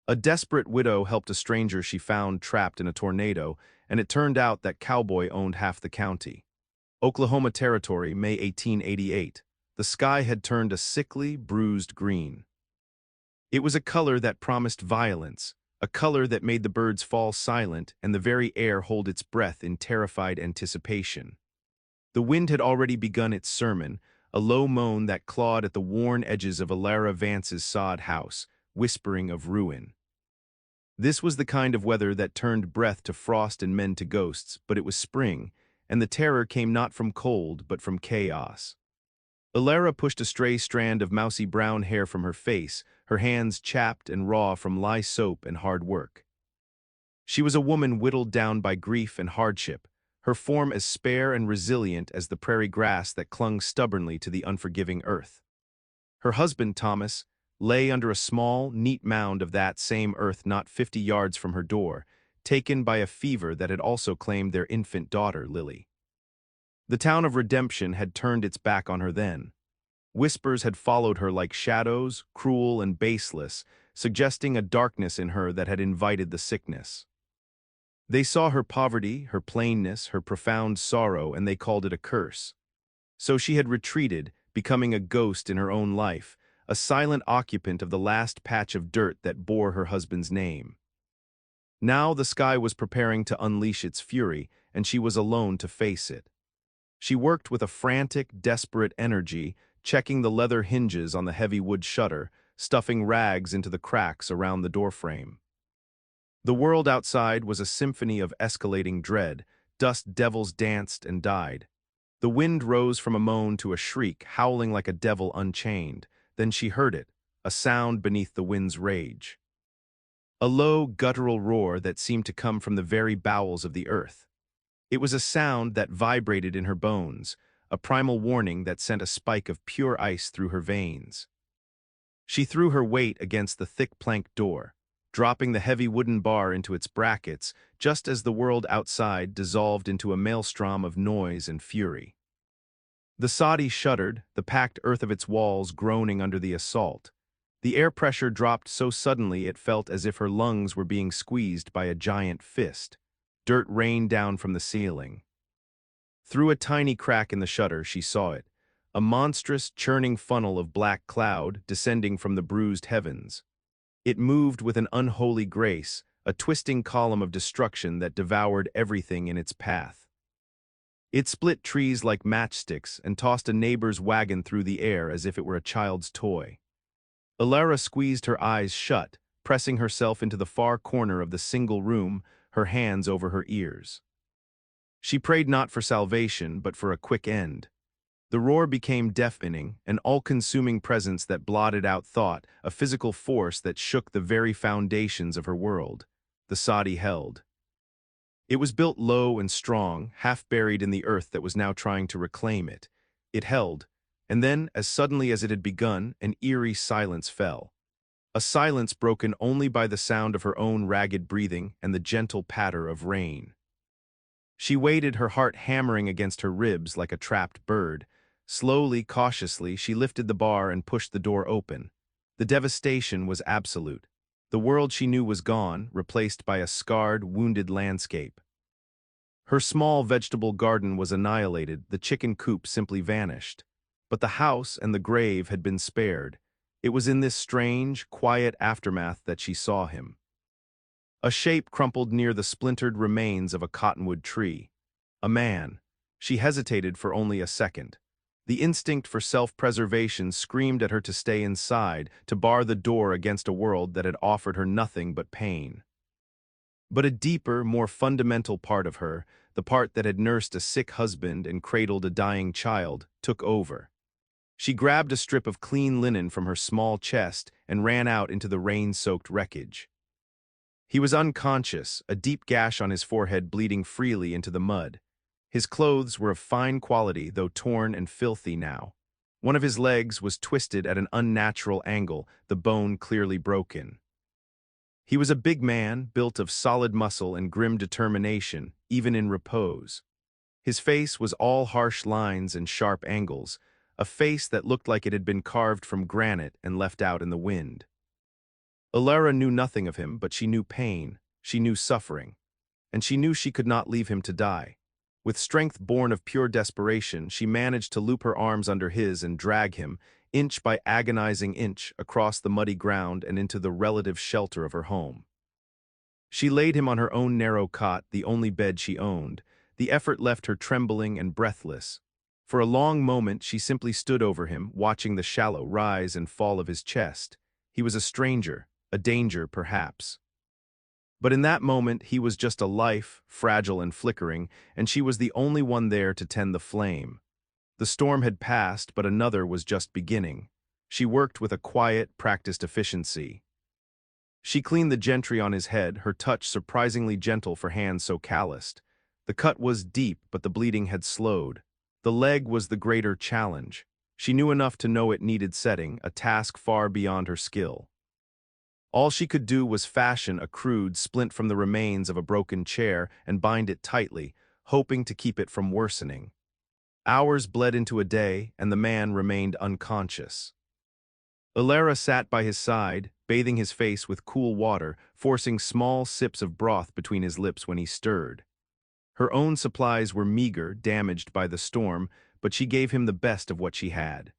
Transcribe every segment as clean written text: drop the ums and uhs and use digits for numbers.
A desperate widow helped a stranger she found trapped in a tornado, and it turned out that Cowboy owned half the county. Oklahoma Territory, May 1888. The sky had turned a sickly, bruised green. It was a color that promised violence, a color that made the birds fall silent and the very air hold its breath in terrified anticipation. The wind had already begun its sermon, a low moan that clawed at the worn edges of Alara Vance's sod house, whispering of ruin. This was the kind of weather that turned breath to frost and men to ghosts, but it was spring, and the terror came not from cold but from chaos. Alara pushed a stray strand of mousy brown hair from her face, her hands chapped and raw from lye soap and hard work. She was a woman whittled down by grief and hardship, her form as spare and resilient as the prairie grass that clung stubbornly to the unforgiving earth. Her husband, Thomas, lay under a small, neat mound of that same earth not 50 yards from her door, taken by a fever that had also claimed their infant daughter, Lily. The town of Redemption had turned its back on her then. Whispers had followed her like shadows, cruel and baseless, suggesting a darkness in her that had invited the sickness. They saw her poverty, her plainness, her profound sorrow, and they called it a curse. So she had retreated, becoming a ghost in her own life, a silent occupant of the last patch of dirt that bore her husband's name. Now the sky was preparing to unleash its fury, and she was alone to face it. She worked with a frantic, desperate energy, checking the leather hinges on the heavy wood shutter, stuffing rags into the cracks around the doorframe. The world outside was a symphony of escalating dread. Dust devils danced and died. The wind rose from a moan to a shriek, howling like a devil unchained. Then she heard it, a sound beneath the wind's rage. A low, guttural roar that seemed to come from the very bowels of the earth. It was a sound that vibrated in her bones, a primal warning that sent a spike of pure ice through her veins. She threw her weight against the thick plank door, dropping the heavy wooden bar into its brackets just as the world outside dissolved into a maelstrom of noise and fury. The soddy shuddered, the packed earth of its walls groaning under the assault. The air pressure dropped so suddenly it felt as if her lungs were being squeezed by a giant fist. Dirt rained down from the ceiling. Through a tiny crack in the shutter she saw it, a monstrous, churning funnel of black cloud descending from the bruised heavens. It moved with an unholy grace, a twisting column of destruction that devoured everything in its path. It split trees like matchsticks and tossed a neighbor's wagon through the air as if it were a child's toy. Alara squeezed her eyes shut, pressing herself into the far corner of the single room, her hands over her ears. She prayed not for salvation, but for a quick end. The roar became deafening, an all-consuming presence that blotted out thought, a physical force that shook the very foundations of her world. The soddy held. It was built low and strong, half buried in the earth that was now trying to reclaim it. It held, and then, as suddenly as it had begun, an eerie silence fell. A silence broken only by the sound of her own ragged breathing and the gentle patter of rain. She waited, her heart hammering against her ribs like a trapped bird. Slowly, cautiously, she lifted the bar and pushed the door open. The devastation was absolute. The world she knew was gone, replaced by a scarred, wounded landscape. Her small vegetable garden was annihilated, the chicken coop simply vanished. But the house and the grave had been spared. It was in this strange, quiet aftermath that she saw him. A shape crumpled near the splintered remains of a cottonwood tree. A man. She hesitated for only a second. The instinct for self-preservation screamed at her to stay inside, to bar the door against a world that had offered her nothing but pain. But a deeper, more fundamental part of her, the part that had nursed a sick husband and cradled a dying child, took over. She grabbed a strip of clean linen from her small chest and ran out into the rain-soaked wreckage. He was unconscious, a deep gash on his forehead bleeding freely into the mud. His clothes were of fine quality, though torn and filthy now. One of his legs was twisted at an unnatural angle, the bone clearly broken. He was a big man, built of solid muscle and grim determination, even in repose. His face was all harsh lines and sharp angles, a face that looked like it had been carved from granite and left out in the wind. Ilara knew nothing of him, but she knew pain, she knew suffering, and she knew she could not leave him to die. With strength born of pure desperation, she managed to loop her arms under his and drag him, inch by agonizing inch, across the muddy ground and into the relative shelter of her home. She laid him on her own narrow cot, the only bed she owned. The effort left her trembling and breathless. For a long moment she simply stood over him, watching the shallow rise and fall of his chest. He was a stranger, a danger perhaps. But in that moment he was just a life, fragile and flickering, and she was the only one there to tend the flame. The storm had passed, but another was just beginning. She worked with a quiet, practiced efficiency. She cleaned the gentry on his head, her touch surprisingly gentle for hands so calloused. The cut was deep, but the bleeding had slowed. The leg was the greater challenge. She knew enough to know it needed setting, a task far beyond her skill. All she could do was fashion a crude splint from the remains of a broken chair and bind it tightly, hoping to keep it from worsening. Hours bled into a day, and the man remained unconscious. Ilara sat by his side, bathing his face with cool water, forcing small sips of broth between his lips when he stirred. Her own supplies were meager, damaged by the storm, but she gave him the best of what she had.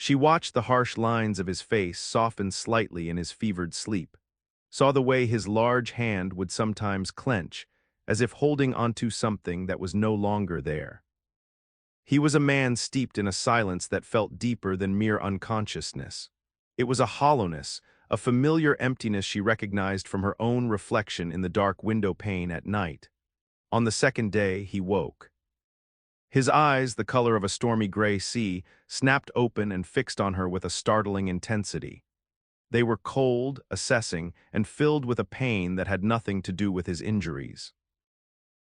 She watched the harsh lines of his face soften slightly in his fevered sleep, saw the way his large hand would sometimes clench, as if holding onto something that was no longer there. He was a man steeped in a silence that felt deeper than mere unconsciousness. It was a hollowness, a familiar emptiness she recognized from her own reflection in the dark window pane at night. On the second day, he woke. His eyes, the color of a stormy gray sea, snapped open and fixed on her with a startling intensity. They were cold, assessing, and filled with a pain that had nothing to do with his injuries.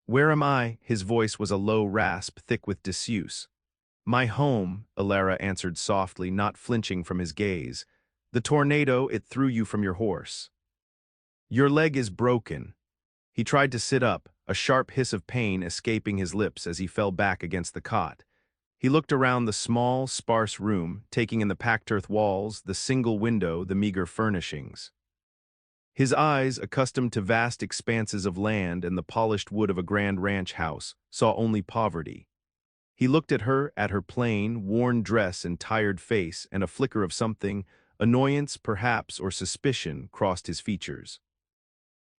"Where am I?" His voice was a low rasp, thick with disuse. "My home," Ilara answered softly, not flinching from his gaze. "The tornado, it threw you from your horse. Your leg is broken." He tried to sit up, a sharp hiss of pain escaping his lips as he fell back against the cot. He looked around the small, sparse room, taking in the packed earth walls, the single window, the meager furnishings. His eyes, accustomed to vast expanses of land and the polished wood of a grand ranch house, saw only poverty. He looked at her plain, worn dress and tired face, and a flicker of something, annoyance perhaps or suspicion, crossed his features.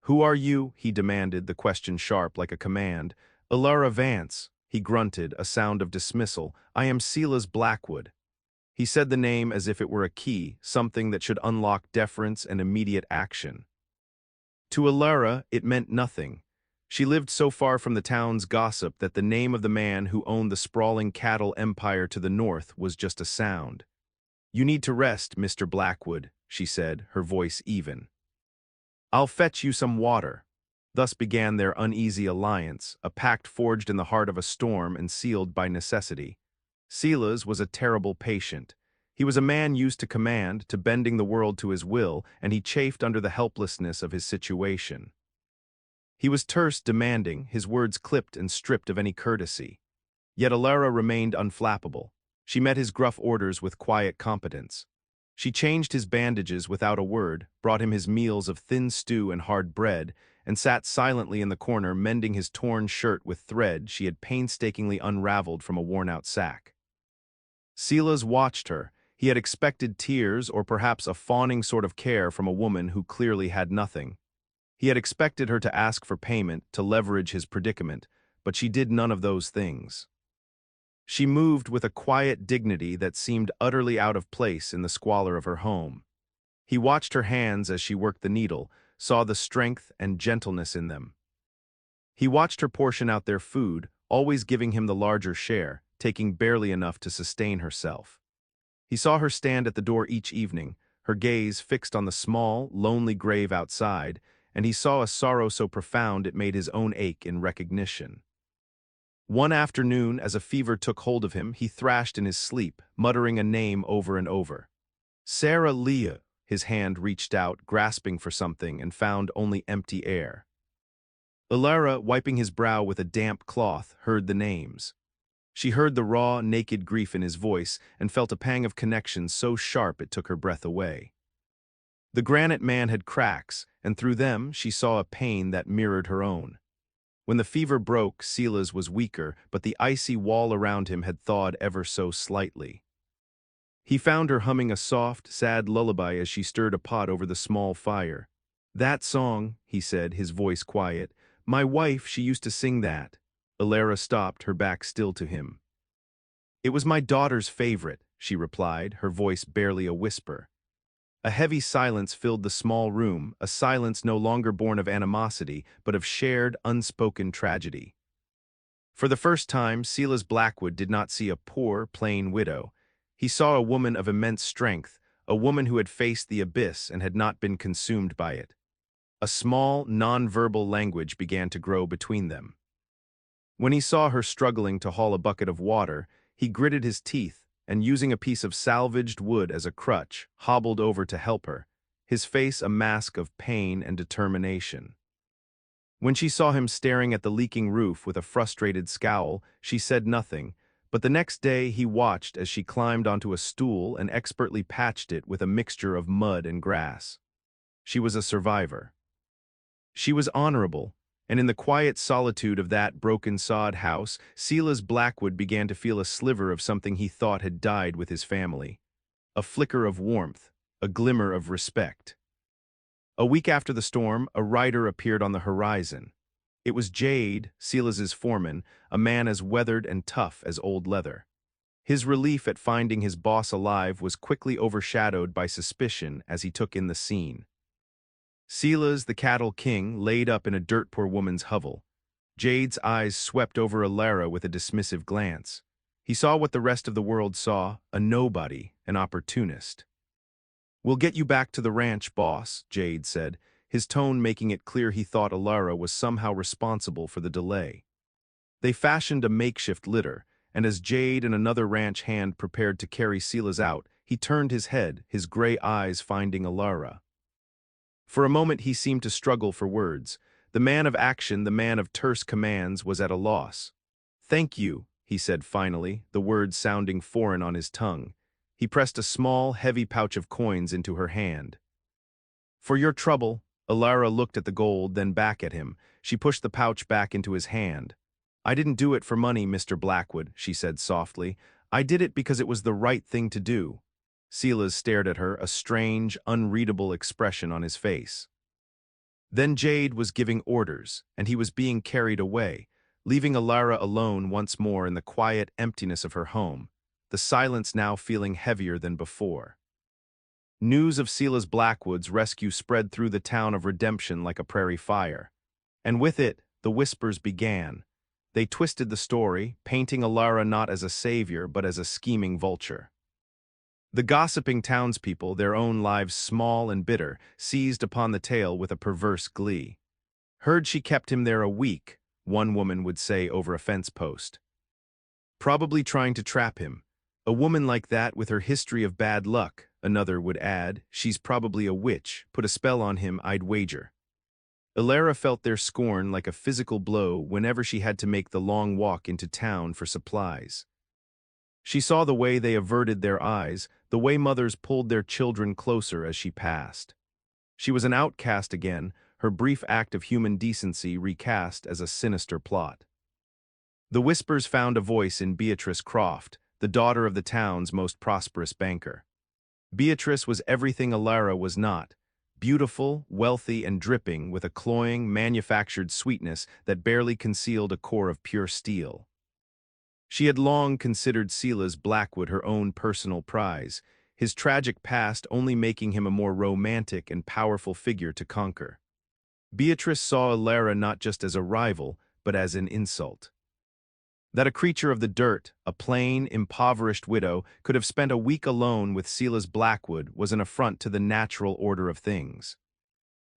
"Who are you?" he demanded, the question sharp like a command. "Ilara Vance," he grunted, a sound of dismissal. "I am Silas Blackwood." He said the name as if it were a key, something that should unlock deference and immediate action. To Ilara, it meant nothing. She lived so far from the town's gossip that the name of the man who owned the sprawling cattle empire to the north was just a sound. "You need to rest, Mr. Blackwood," she said, her voice even. "I'll fetch you some water." Thus began their uneasy alliance, a pact forged in the heart of a storm and sealed by necessity. Silas was a terrible patient. He was a man used to command, to bending the world to his will, and he chafed under the helplessness of his situation. He was terse, demanding, his words clipped and stripped of any courtesy. Yet Ilara remained unflappable. She met his gruff orders with quiet competence. She changed his bandages without a word, brought him his meals of thin stew and hard bread, and sat silently in the corner mending his torn shirt with thread she had painstakingly unraveled from a worn-out sack. Silas watched her. He had expected tears or perhaps a fawning sort of care from a woman who clearly had nothing. He had expected her to ask for payment, to leverage his predicament, but she did none of those things. She moved with a quiet dignity that seemed utterly out of place in the squalor of her home. He watched her hands as she worked the needle, saw the strength and gentleness in them. He watched her portion out their food, always giving him the larger share, taking barely enough to sustain herself. He saw her stand at the door each evening, her gaze fixed on the small, lonely grave outside, and he saw a sorrow so profound it made his own ache in recognition. One afternoon, as a fever took hold of him, he thrashed in his sleep, muttering a name over and over. "Sarah Leah." His hand reached out, grasping for something, and found only empty air. Ilara, wiping his brow with a damp cloth, heard the names. She heard the raw, naked grief in his voice and felt a pang of connection so sharp it took her breath away. The granite man had cracks, and through them she saw a pain that mirrored her own. When the fever broke, Sila's was weaker, but the icy wall around him had thawed ever so slightly. He found her humming a soft, sad lullaby as she stirred a pot over the small fire. "That song," he said, his voice quiet. "My wife, she used to sing that." Alara stopped, her back still to him. "It was my daughter's favorite," she replied, her voice barely a whisper. A heavy silence filled the small room, a silence no longer born of animosity, but of shared, unspoken tragedy. For the first time, Silas Blackwood did not see a poor, plain widow. He saw a woman of immense strength, a woman who had faced the abyss and had not been consumed by it. A small, non-verbal language began to grow between them. When he saw her struggling to haul a bucket of water, he gritted his teeth and, using a piece of salvaged wood as a crutch, hobbled over to help her, his face a mask of pain and determination. When she saw him staring at the leaking roof with a frustrated scowl, she said nothing, but the next day he watched as she climbed onto a stool and expertly patched it with a mixture of mud and grass. She was a survivor. She was honorable, and in the quiet solitude of that broken-sod house, Silas Blackwood began to feel a sliver of something he thought had died with his family. A flicker of warmth, a glimmer of respect. A week after the storm, a rider appeared on the horizon. It was Jade, Silas's foreman, a man as weathered and tough as old leather. His relief at finding his boss alive was quickly overshadowed by suspicion as he took in the scene. Silas, the cattle king, laid up in a dirt-poor woman's hovel. Jade's eyes swept over Alara with a dismissive glance. He saw what the rest of the world saw, a nobody, an opportunist. "We'll get you back to the ranch, boss," Jade said, his tone making it clear he thought Alara was somehow responsible for the delay. They fashioned a makeshift litter, and as Jade and another ranch hand prepared to carry Silas out, he turned his head, his gray eyes finding Alara. For a moment he seemed to struggle for words. The man of action, the man of terse commands, was at a loss. "Thank you," he said finally, the words sounding foreign on his tongue. He pressed a small, heavy pouch of coins into her hand. "For your trouble." Alara looked at the gold, then back at him. She pushed the pouch back into his hand. "I didn't do it for money, Mr. Blackwood," she said softly. "I did it because it was the right thing to do." Silas stared at her, a strange, unreadable expression on his face. Then Jade was giving orders, and he was being carried away, leaving Alara alone once more in the quiet emptiness of her home, the silence now feeling heavier than before. News of Silas Blackwood's rescue spread through the town of Redemption like a prairie fire. And with it, the whispers began. They twisted the story, painting Alara not as a savior but as a scheming vulture. The gossiping townspeople, their own lives small and bitter, seized upon the tale with a perverse glee. "Heard she kept him there a week," one woman would say over a fence post. "Probably trying to trap him. A woman like that with her history of bad luck," another would add. "She's probably a witch, put a spell on him, I'd wager." Alara felt their scorn like a physical blow whenever she had to make the long walk into town for supplies. She saw the way they averted their eyes, the way mothers pulled their children closer as she passed. She was an outcast again, her brief act of human decency recast as a sinister plot. The whispers found a voice in Beatrice Croft, the daughter of the town's most prosperous banker. Beatrice was everything Alara was not, beautiful, wealthy, and dripping with a cloying, manufactured sweetness that barely concealed a core of pure steel. She had long considered Silas Blackwood her own personal prize, his tragic past only making him a more romantic and powerful figure to conquer. Beatrice saw Alara not just as a rival, but as an insult. That a creature of the dirt, a plain, impoverished widow, could have spent a week alone with Silas Blackwood was an affront to the natural order of things.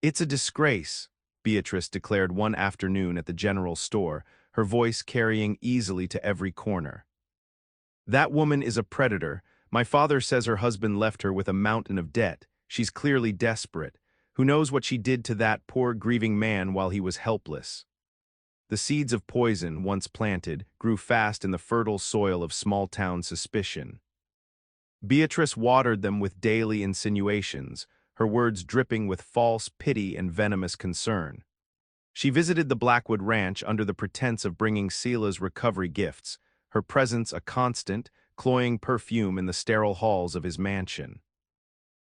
"It's a disgrace," Beatrice declared one afternoon at the general store, her voice carrying easily to every corner. "That woman is a predator. My father says her husband left her with a mountain of debt. She's clearly desperate. Who knows what she did to that poor grieving man while he was helpless?" The seeds of poison, once planted, grew fast in the fertile soil of small-town suspicion. Beatrice watered them with daily insinuations, her words dripping with false pity and venomous concern. She visited the Blackwood Ranch under the pretense of bringing Sela's recovery gifts, her presence a constant, cloying perfume in the sterile halls of his mansion.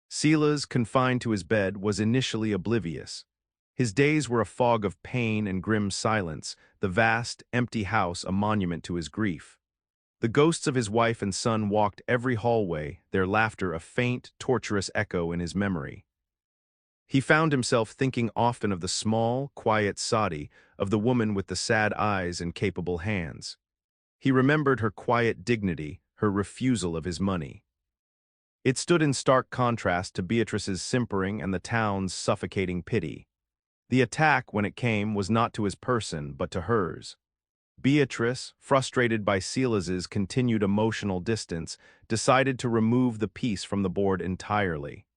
Silas, confined to his bed, was initially oblivious. His days were a fog of pain and grim silence, the vast, empty house a monument to his grief. The ghosts of his wife and son walked every hallway, their laughter a faint, torturous echo in his memory. He found himself thinking often of the small, quiet Sadi, of the woman with the sad eyes and capable hands. He remembered her quiet dignity, her refusal of his money. It stood in stark contrast to Beatrice's simpering and the town's suffocating pity. The attack, when it came, was not to his person, but to hers. Beatrice, frustrated by Silas's continued emotional distance, decided to remove the piece from the board entirely.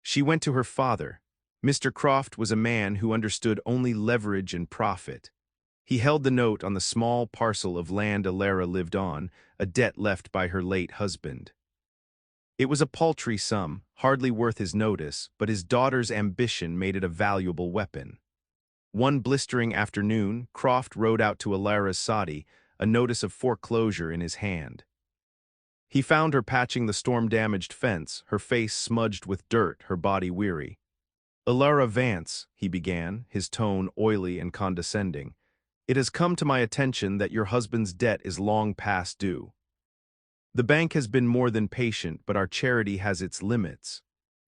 She went to her father. Mr. Croft was a man who understood only leverage and profit. He held the note on the small parcel of land Alara lived on, a debt left by her late husband. It was a paltry sum, hardly worth his notice, but his daughter's ambition made it a valuable weapon. One blistering afternoon, Croft rode out to Alara's Sadi, a notice of foreclosure in his hand. He found her patching the storm-damaged fence, her face smudged with dirt, her body weary. "Alara Vance," he began, his tone oily and condescending, "it has come to my attention that your husband's debt is long past due. The bank has been more than patient, but our charity has its limits."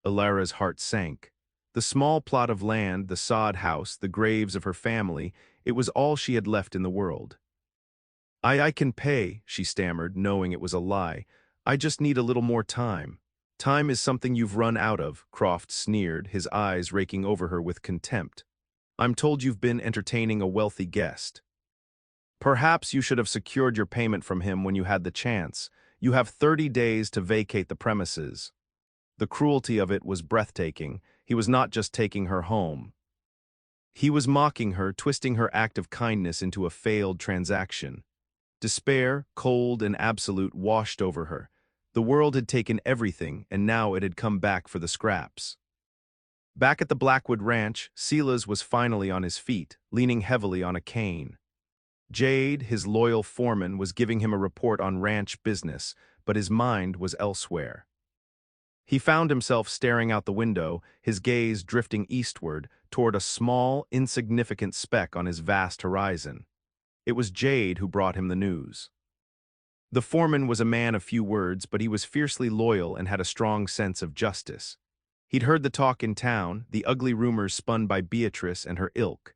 Alara's heart sank. The small plot of land, the sod house, the graves of her family, it was all she had left in the world. I can pay," she stammered, knowing it was a lie. "I just need a little more time." "Time is something you've run out of," Croft sneered, his eyes raking over her with contempt. "I'm told you've been entertaining a wealthy guest. Perhaps you should have secured your payment from him when you had the chance. You have 30 days to vacate the premises." The cruelty of it was breathtaking. He was not just taking her home. He was mocking her, twisting her act of kindness into a failed transaction. Despair, cold and absolute, washed over her. The world had taken everything, and now it had come back for the scraps. Back at the Blackwood Ranch, Silas was finally on his feet, leaning heavily on a cane. Jade, his loyal foreman, was giving him a report on ranch business, but his mind was elsewhere. He found himself staring out the window, his gaze drifting eastward, toward a small, insignificant speck on his vast horizon. It was Jade who brought him the news. The foreman was a man of few words, but he was fiercely loyal and had a strong sense of justice. He'd heard the talk in town, the ugly rumors spun by Beatrice and her ilk.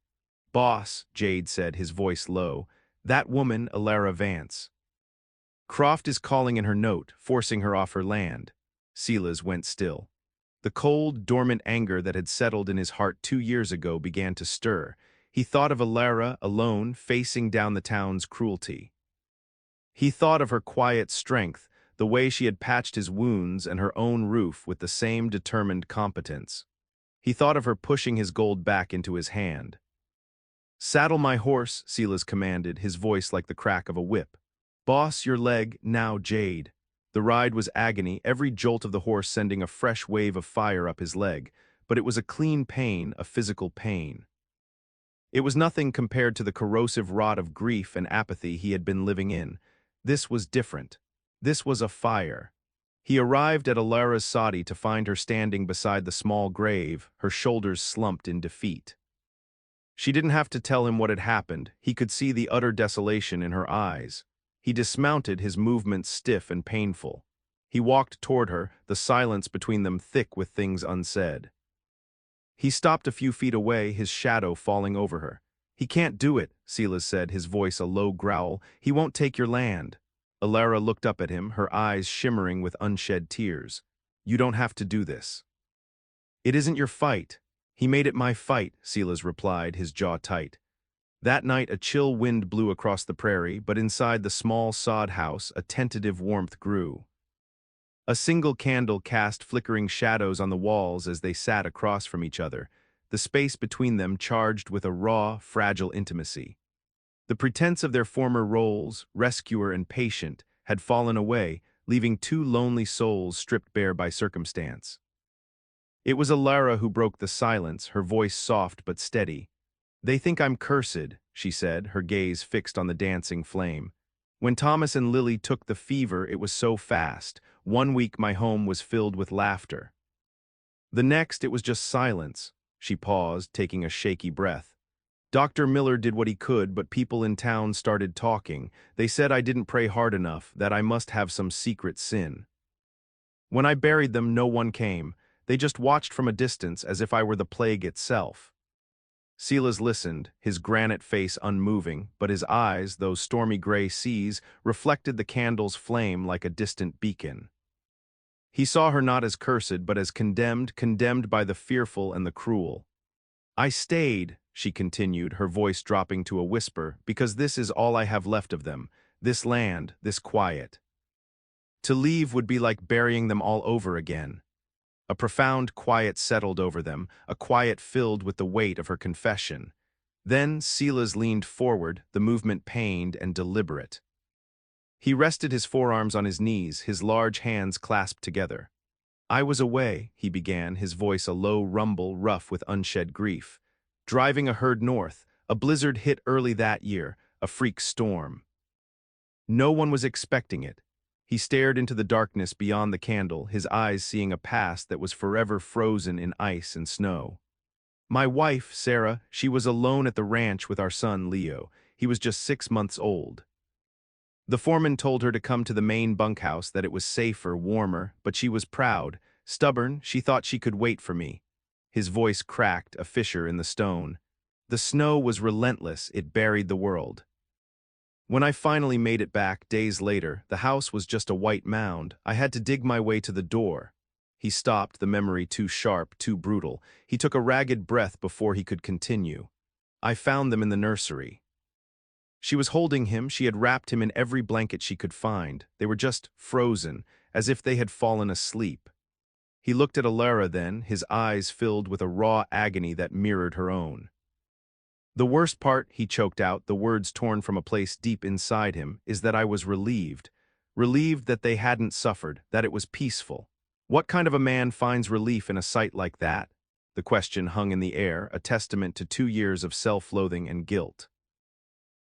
"Boss," Jade said, his voice low, "that woman, Alara Vance. Croft is calling in her note, forcing her off her land." Silas went still. The cold, dormant anger that had settled in his heart 2 years ago began to stir. He thought of Alara, alone, facing down the town's cruelty. He thought of her quiet strength, the way she had patched his wounds and her own roof with the same determined competence. He thought of her pushing his gold back into his hand. "Saddle my horse," Silas commanded, his voice like the crack of a whip. "Boss, your leg, now, Jade." The ride was agony, every jolt of the horse sending a fresh wave of fire up his leg, but it was a clean pain, a physical pain. It was nothing compared to the corrosive rot of grief and apathy he had been living in. This was different. This was a fire. He arrived at Alara's Sadi to find her standing beside the small grave, her shoulders slumped in defeat. She didn't have to tell him what had happened. He could see the utter desolation in her eyes. He dismounted, his movements stiff and painful. He walked toward her, the silence between them thick with things unsaid. He stopped a few feet away, his shadow falling over her. "He can't do it," Silas said, his voice a low growl. "He won't take your land." Alara looked up at him, her eyes shimmering with unshed tears. "You don't have to do this." "It isn't your fight." "He made it my fight," Silas replied, his jaw tight. That night a chill wind blew across the prairie, but inside the small sod house a tentative warmth grew. A single candle cast flickering shadows on the walls as they sat across from each other, the space between them charged with a raw, fragile intimacy. The pretense of their former roles, rescuer and patient, had fallen away, leaving two lonely souls stripped bare by circumstance. It was Alara who broke the silence, her voice soft but steady. "They think I'm cursed," she said, her gaze fixed on the dancing flame. "When Thomas and Lily took the fever, it was so fast. 1 week my home was filled with laughter. The next, it was just silence." She paused, taking a shaky breath. "Dr. Miller did what he could, but people in town started talking. They said I didn't pray hard enough, that I must have some secret sin. When I buried them, no one came. They just watched from a distance as if I were the plague itself." Silas listened, his granite face unmoving, but his eyes, those stormy gray seas, reflected the candle's flame like a distant beacon. He saw her not as cursed, but as condemned by the fearful and the cruel. "I stayed," she continued, her voice dropping to a whisper, "because this is all I have left of them, this land, this quiet. To leave would be like burying them all over again." A profound quiet settled over them, a quiet filled with the weight of her confession. Then Silas leaned forward, the movement pained and deliberate. He rested his forearms on his knees, his large hands clasped together. "I was away," he began, his voice a low rumble rough with unshed grief. "Driving a herd north. A blizzard hit early that year, a freak storm. No one was expecting it." He stared into the darkness beyond the candle, his eyes seeing a past that was forever frozen in ice and snow. "My wife, Sarah, she was alone at the ranch with our son, Leo. He was just 6 months old. The foreman told her to come to the main bunkhouse, that it was safer, warmer, but she was proud, stubborn, she thought she could wait for me." His voice cracked, a fissure in the stone. "The snow was relentless, it buried the world. When I finally made it back, days later, the house was just a white mound. I had to dig my way to the door." He stopped, the memory too sharp, too brutal. He took a ragged breath before he could continue. "I found them in the nursery." She was holding him, she had wrapped him in every blanket she could find. They were just frozen, as if they had fallen asleep. He looked at Alara then, his eyes filled with a raw agony that mirrored her own. "The worst part," he choked out, the words torn from a place deep inside him, "is that I was relieved. Relieved that they hadn't suffered, that it was peaceful. What kind of a man finds relief in a sight like that?" The question hung in the air, a testament to 2 years of self-loathing and guilt.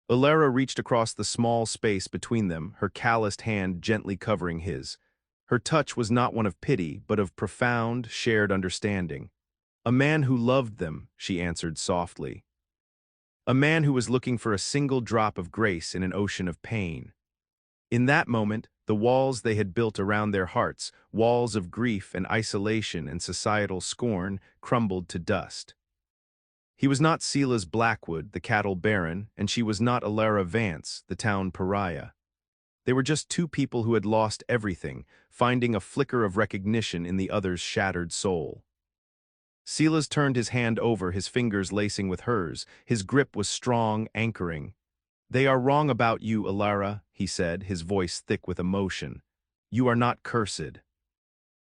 Alara reached across the small space between them, her calloused hand gently covering his. Her touch was not one of pity, but of profound, shared understanding. "A man who loved them," she answered softly. "A man who was looking for a single drop of grace in an ocean of pain." In that moment, the walls they had built around their hearts, walls of grief and isolation and societal scorn, crumbled to dust. He was not Silas Blackwood, the cattle baron, and she was not Alara Vance, the town pariah. They were just two people who had lost everything, finding a flicker of recognition in the other's shattered soul. Silas turned his hand over, his fingers lacing with hers. His grip was strong, anchoring. "They are wrong about you, Alara," he said, his voice thick with emotion. "You are not cursed.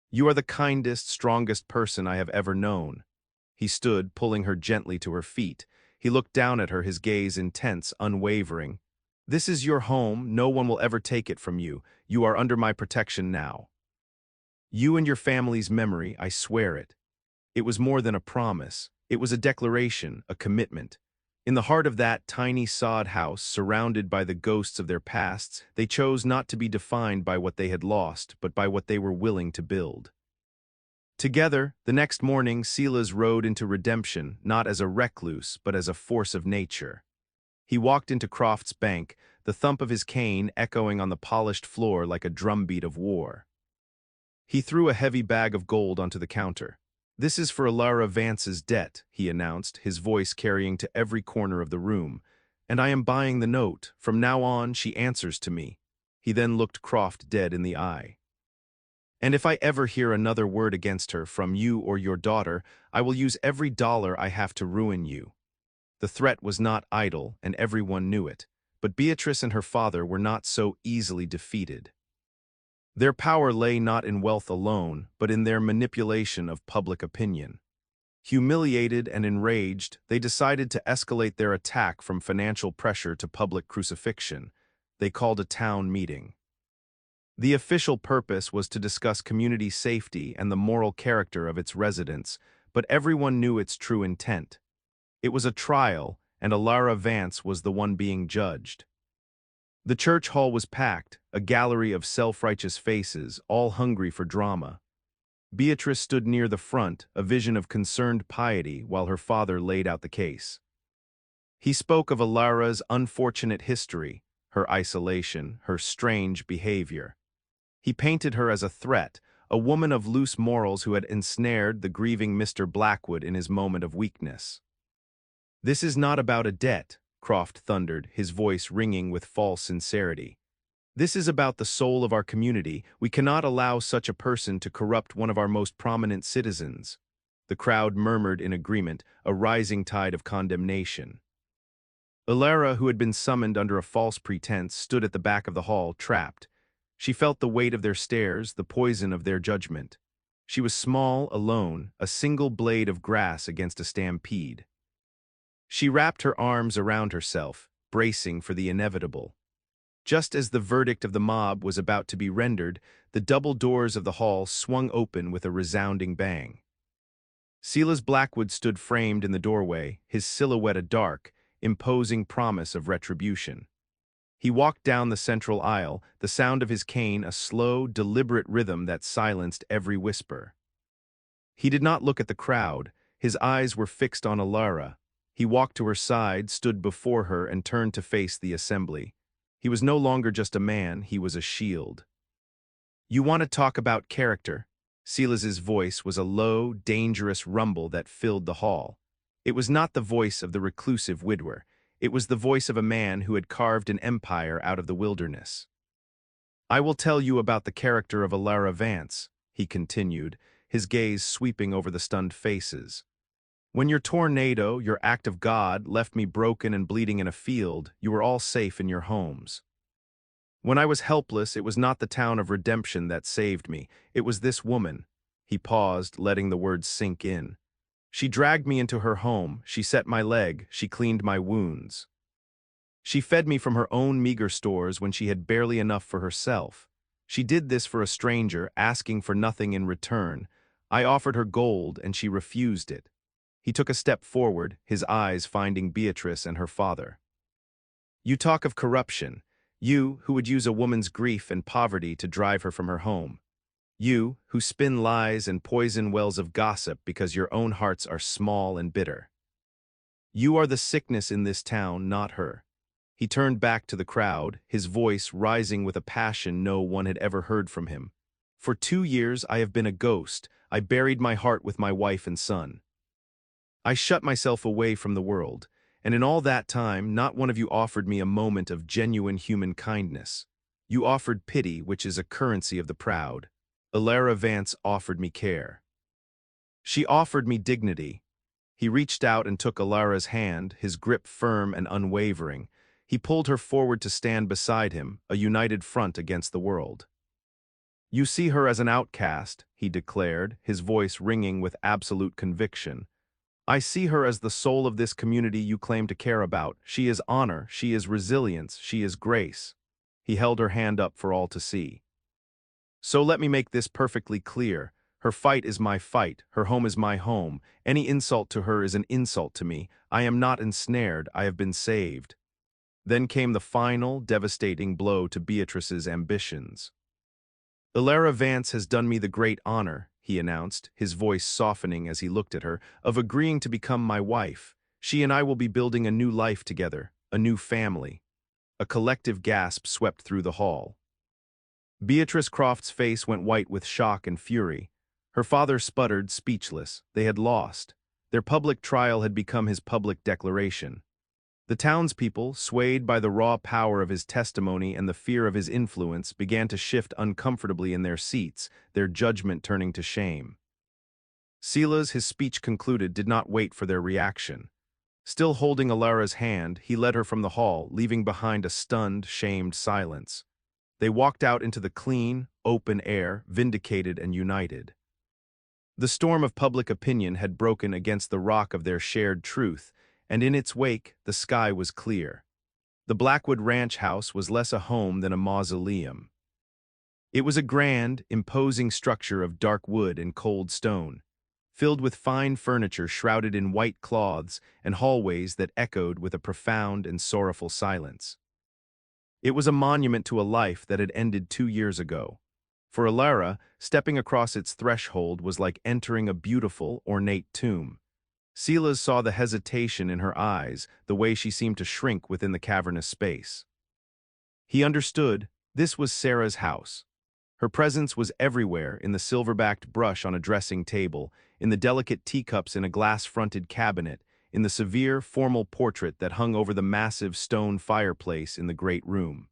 You are the kindest, strongest person I have ever known." He stood, pulling her gently to her feet. He looked down at her, his gaze intense, unwavering. "This is your home. No one will ever take it from you. You are under my protection now. You and your family's memory, I swear it." It was more than a promise. It was a declaration, a commitment. In the heart of that tiny sod house, surrounded by the ghosts of their pasts, they chose not to be defined by what they had lost, but by what they were willing to build. Together, the next morning, Silas rode into redemption, not as a recluse, but as a force of nature. He walked into Croft's bank, the thump of his cane echoing on the polished floor like a drumbeat of war. He threw a heavy bag of gold onto the counter. "This is for Alara Vance's debt," he announced, his voice carrying to every corner of the room. "And I am buying the note. From now on, she answers to me." He then looked Croft dead in the eye. "And if I ever hear another word against her from you or your daughter, I will use every dollar I have to ruin you." The threat was not idle, and everyone knew it. But Beatrice and her father were not so easily defeated. Their power lay not in wealth alone, but in their manipulation of public opinion. Humiliated and enraged, they decided to escalate their attack from financial pressure to public crucifixion. They called a town meeting. The official purpose was to discuss community safety and the moral character of its residents, but everyone knew its true intent. It was a trial, and Alara Vance was the one being judged. The church hall was packed, a gallery of self-righteous faces, all hungry for drama. Beatrice stood near the front, a vision of concerned piety, while her father laid out the case. He spoke of Alara's unfortunate history, her isolation, her strange behavior. He painted her as a threat, a woman of loose morals who had ensnared the grieving Mr. Blackwood in his moment of weakness. "This is not about a debt," Croft thundered, his voice ringing with false sincerity. "This is about the soul of our community. We cannot allow such a person to corrupt one of our most prominent citizens." The crowd murmured in agreement, a rising tide of condemnation. Alara, who had been summoned under a false pretense, stood at the back of the hall, trapped. She felt the weight of their stares, the poison of their judgment. She was small, alone, a single blade of grass against a stampede. She wrapped her arms around herself, bracing for the inevitable. Just as the verdict of the mob was about to be rendered, the double doors of the hall swung open with a resounding bang. Silas Blackwood stood framed in the doorway, his silhouette a dark, imposing promise of retribution. He walked down the central aisle, the sound of his cane a slow, deliberate rhythm that silenced every whisper. He did not look at the crowd. His eyes were fixed on Alara. He walked to her side, stood before her, and turned to face the assembly. He was no longer just a man, he was a shield. "You want to talk about character?" Silas's voice was a low, dangerous rumble that filled the hall. It was not the voice of the reclusive widower. It was the voice of a man who had carved an empire out of the wilderness. "I will tell you about the character of Alara Vance," he continued, his gaze sweeping over the stunned faces. "When your tornado, your act of God, left me broken and bleeding in a field, you were all safe in your homes. When I was helpless, it was not the town of redemption that saved me. It was this woman." He paused, letting the words sink in. "She dragged me into her home, she set my leg, she cleaned my wounds. She fed me from her own meager stores when she had barely enough for herself. She did this for a stranger, asking for nothing in return. I offered her gold, and she refused it." He took a step forward, his eyes finding Beatrice and her father. "You talk of corruption. You, who would use a woman's grief and poverty to drive her from her home. You, who spin lies and poison wells of gossip because your own hearts are small and bitter. You are the sickness in this town, not her." He turned back to the crowd, his voice rising with a passion no one had ever heard from him. "For 2 years I have been a ghost. I buried my heart with my wife and son. I shut myself away from the world, and in all that time not one of you offered me a moment of genuine human kindness. You offered pity, which is a currency of the proud. Alara Vance offered me care. She offered me dignity." He reached out and took Alara's hand, his grip firm and unwavering. He pulled her forward to stand beside him, a united front against the world. "You see her as an outcast," he declared, his voice ringing with absolute conviction. "I see her as the soul of this community you claim to care about. She is honor, she is resilience, she is grace." He held her hand up for all to see. "So let me make this perfectly clear. Her fight is my fight, her home is my home. Any insult to her is an insult to me. I am not ensnared, I have been saved." Then came the final, devastating blow to Beatrice's ambitions. "Alara Vance has done me the great honor," he announced, his voice softening as he looked at her, "of agreeing to become my wife. She and I will be building a new life together, a new family." A collective gasp swept through the hall. Beatrice Croft's face went white with shock and fury. Her father sputtered, speechless. They had lost. Their public trial had become his public declaration. The townspeople, swayed by the raw power of his testimony and the fear of his influence, began to shift uncomfortably in their seats, their judgment turning to shame. Silas, his speech concluded, did not wait for their reaction. Still holding Alara's hand, he led her from the hall, leaving behind a stunned, shamed silence. They walked out into the clean, open air, vindicated and united. The storm of public opinion had broken against the rock of their shared truth, and in its wake, the sky was clear. The Blackwood Ranch house was less a home than a mausoleum. It was a grand, imposing structure of dark wood and cold stone, filled with fine furniture shrouded in white cloths and hallways that echoed with a profound and sorrowful silence. It was a monument to a life that had ended 2 years ago. For Alara, stepping across its threshold was like entering a beautiful, ornate tomb. Silas saw the hesitation in her eyes, the way she seemed to shrink within the cavernous space. He understood this was Sarah's house. Her presence was everywhere, in the silver-backed brush on a dressing table, in the delicate teacups in a glass-fronted cabinet, in the severe, formal portrait that hung over the massive stone fireplace in the great room.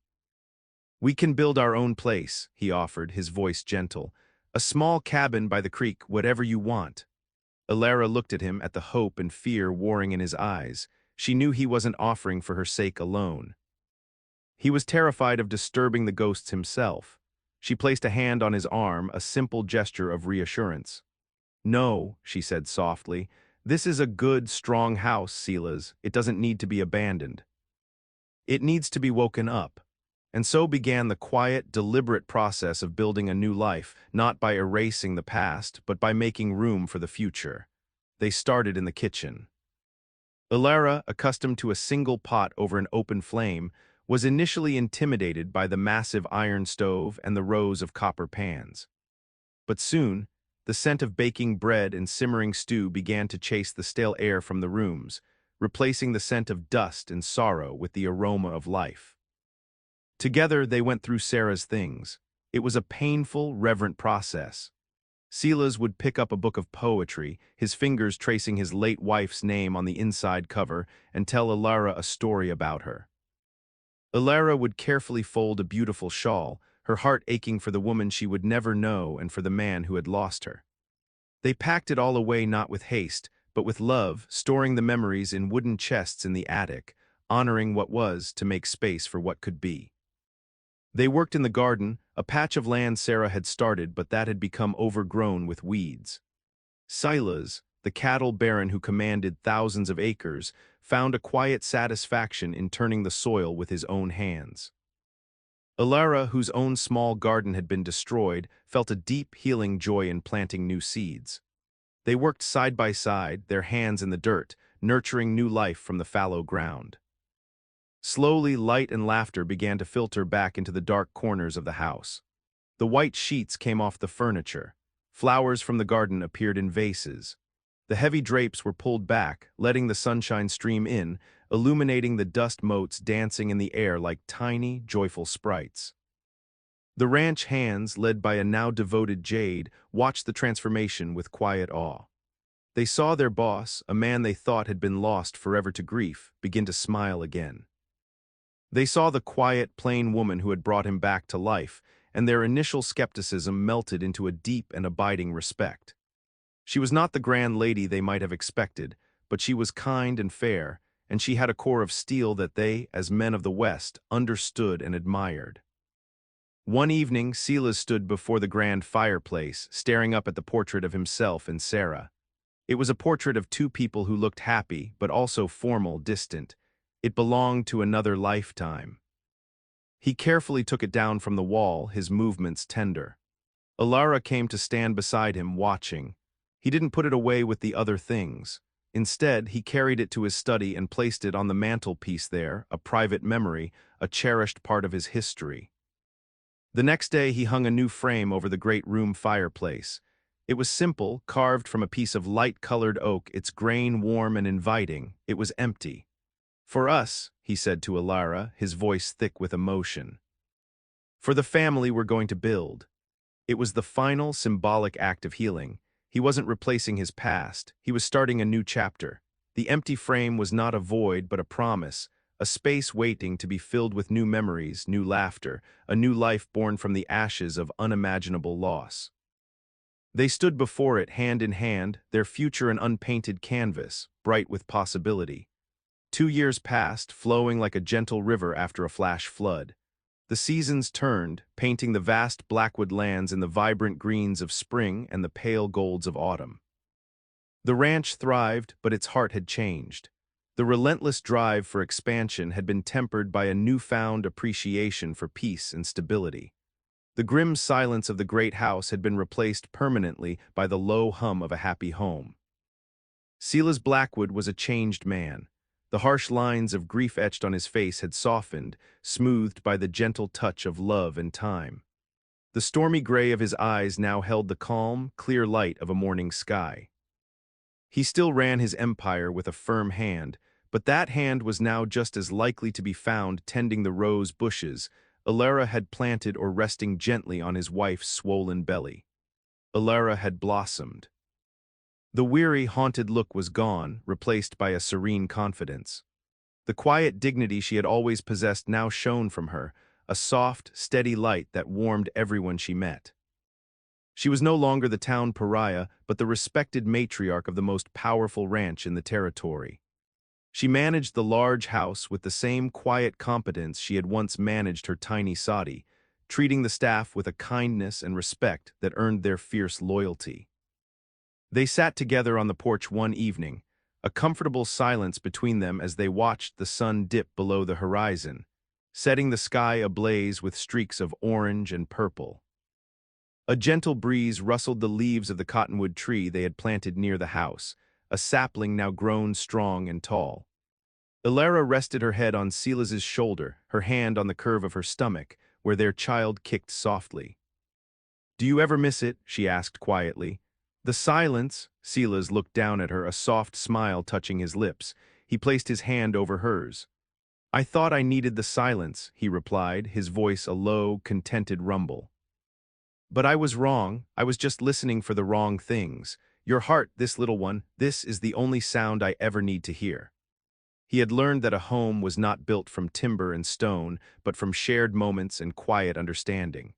"We can build our own place," he offered, his voice gentle. "A small cabin by the creek, whatever you want." Alara looked at him, at the hope and fear warring in his eyes. She knew he wasn't offering for her sake alone. He was terrified of disturbing the ghosts himself. She placed a hand on his arm, a simple gesture of reassurance. "No," she said softly. "This is a good, strong house, Silas. It doesn't need to be abandoned. It needs to be woken up." And so began the quiet, deliberate process of building a new life, not by erasing the past, but by making room for the future. They started in the kitchen. Alara, accustomed to a single pot over an open flame, was initially intimidated by the massive iron stove and the rows of copper pans. But soon, the scent of baking bread and simmering stew began to chase the stale air from the rooms, replacing the scent of dust and sorrow with the aroma of life. Together, they went through Sarah's things. It was a painful, reverent process. Silas would pick up a book of poetry, his fingers tracing his late wife's name on the inside cover, and tell Alara a story about her. Alara would carefully fold a beautiful shawl, her heart aching for the woman she would never know and for the man who had lost her. They packed it all away not with haste, but with love, storing the memories in wooden chests in the attic, honoring what was to make space for what could be. They worked in the garden, a patch of land Sarah had started but that had become overgrown with weeds. Silas, the cattle baron who commanded thousands of acres, found a quiet satisfaction in turning the soil with his own hands. Alara, whose own small garden had been destroyed, felt a deep, healing joy in planting new seeds. They worked side by side, their hands in the dirt, nurturing new life from the fallow ground. Slowly, light and laughter began to filter back into the dark corners of the house. The white sheets came off the furniture. Flowers from the garden appeared in vases. The heavy drapes were pulled back, letting the sunshine stream in, illuminating the dust motes dancing in the air like tiny, joyful sprites. The ranch hands, led by a now devoted Jade, watched the transformation with quiet awe. They saw their boss, a man they thought had been lost forever to grief, begin to smile again. They saw the quiet, plain woman who had brought him back to life, and their initial skepticism melted into a deep and abiding respect. She was not the grand lady they might have expected, but she was kind and fair, and she had a core of steel that they, as men of the West, understood and admired. One evening, Silas stood before the grand fireplace, staring up at the portrait of himself and Sarah. It was a portrait of two people who looked happy, but also formal, distant. It belonged to another lifetime. He carefully took it down from the wall, his movements tender. Alara came to stand beside him, watching. He didn't put it away with the other things. Instead, he carried it to his study and placed it on the mantelpiece there, a private memory, a cherished part of his history. The next day, he hung a new frame over the great room fireplace. It was simple, carved from a piece of light-colored oak, its grain warm and inviting. It was empty. "For us," he said to Alara, his voice thick with emotion. "For the family we're going to build." It was the final, symbolic act of healing. He wasn't replacing his past. He was starting a new chapter. The empty frame was not a void, but a promise, a space waiting to be filled with new memories, new laughter, a new life born from the ashes of unimaginable loss. They stood before it, hand in hand, their future an unpainted canvas, bright with possibility. 2 years passed, flowing like a gentle river after a flash flood. The seasons turned, painting the vast blackwood lands in the vibrant greens of spring and the pale golds of autumn. The ranch thrived, but its heart had changed. The relentless drive for expansion had been tempered by a newfound appreciation for peace and stability. The grim silence of the great house had been replaced permanently by the low hum of a happy home. Silas Blackwood was a changed man. The harsh lines of grief etched on his face had softened, smoothed by the gentle touch of love and time. The stormy gray of his eyes now held the calm, clear light of a morning sky. He still ran his empire with a firm hand, but that hand was now just as likely to be found tending the rose bushes Alara had planted or resting gently on his wife's swollen belly. Alara had blossomed. The weary, haunted look was gone, replaced by a serene confidence. The quiet dignity she had always possessed now shone from her, a soft, steady light that warmed everyone she met. She was no longer the town pariah, but the respected matriarch of the most powerful ranch in the territory. She managed the large house with the same quiet competence she had once managed her tiny soddy, treating the staff with a kindness and respect that earned their fierce loyalty. They sat together on the porch one evening, a comfortable silence between them as they watched the sun dip below the horizon, setting the sky ablaze with streaks of orange and purple. A gentle breeze rustled the leaves of the cottonwood tree they had planted near the house, a sapling now grown strong and tall. Alara rested her head on Silas's shoulder, her hand on the curve of her stomach, where their child kicked softly. "Do you ever miss it?" she asked quietly. The silence. Silas looked down at her, a soft smile touching his lips. He placed his hand over hers. "I thought I needed the silence," he replied, his voice a low, contented rumble. "But I was wrong. I was just listening for the wrong things. Your heart, this little one, this is the only sound I ever need to hear." He had learned that a home was not built from timber and stone, but from shared moments and quiet understanding.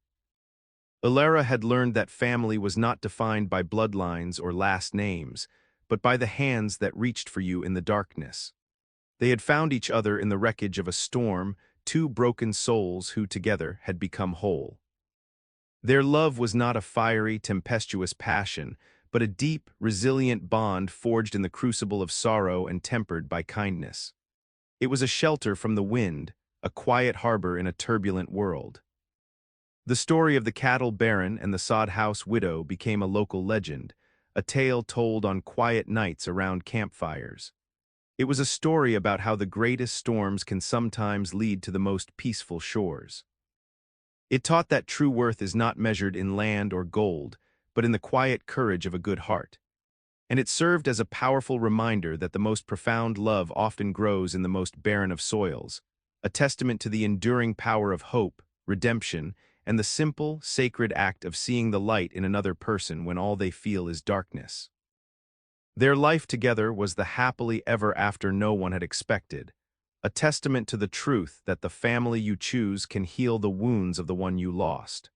Alara had learned that family was not defined by bloodlines or last names, but by the hands that reached for you in the darkness. They had found each other in the wreckage of a storm, two broken souls who together had become whole. Their love was not a fiery, tempestuous passion, but a deep, resilient bond forged in the crucible of sorrow and tempered by kindness. It was a shelter from the wind, a quiet harbor in a turbulent world. The story of the cattle baron and the sod house widow became a local legend, a tale told on quiet nights around campfires. It was a story about how the greatest storms can sometimes lead to the most peaceful shores. It taught that true worth is not measured in land or gold, but in the quiet courage of a good heart. And it served as a powerful reminder that the most profound love often grows in the most barren of soils, a testament to the enduring power of hope, redemption, and the simple, sacred act of seeing the light in another person when all they feel is darkness. Their life together was the happily ever after no one had expected, a testament to the truth that the family you choose can heal the wounds of the one you lost.